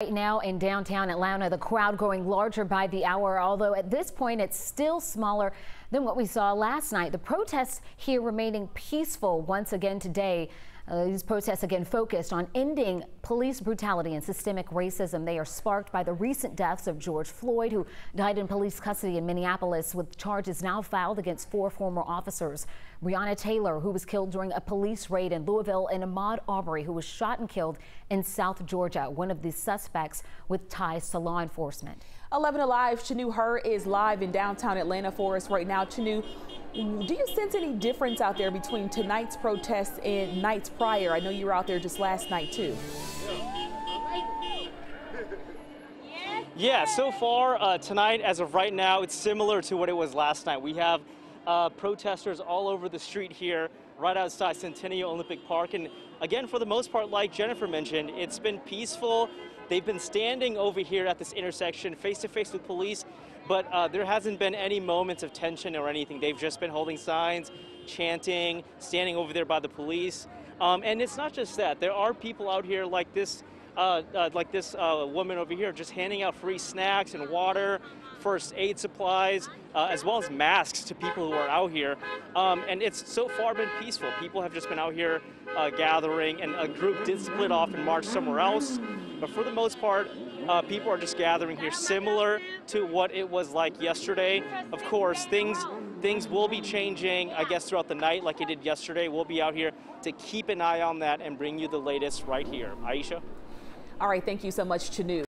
Right now in downtown Atlanta, the crowd growing larger by the hour, although at this point it's still smaller than what we saw last night. The protests here remaining peaceful once again today. These protests again focused on ending police brutality and systemic racism. They are sparked by the recent deaths of George Floyd, who died in police custody in Minneapolis, with charges now filed against 4 former officers. Breonna Taylor, who was killed during a police raid in Louisville, and Ahmaud Arbery, who was shot and killed in South Georgia, one of the suspects with ties to law enforcement. 11 Alive, Chanu Hur is live in downtown Atlanta for us right now. Chanu, do you sense any difference out there between tonight's protests and nights prior? I know you were out there just last night too. Yeah, so far tonight, as of right now, it's similar to what it was last night. We have protesters all over the street here, right outside Centennial Olympic Park. And again, for the most part, like Jennifer mentioned, it's been peaceful. They've been standing over here at this intersection face to face with police, but there hasn't been any moments of tension or anything. They've just been holding signs, chanting, standing over there by the police. And it's not just that. There are people out here like this woman over here, just handing out free snacks and water, first aid supplies, as well as masks to people who are out here. And it's so far been peaceful. People have just been out here gathering, and a group did split off and march somewhere else. But for the most part, people are just gathering here, similar to what it was like yesterday. Of course, things will be changing, I guess, throughout the night like it did yesterday. We'll be out here to keep an eye on that and bring you the latest right here. Aisha? All right, thank you so much, Chanu.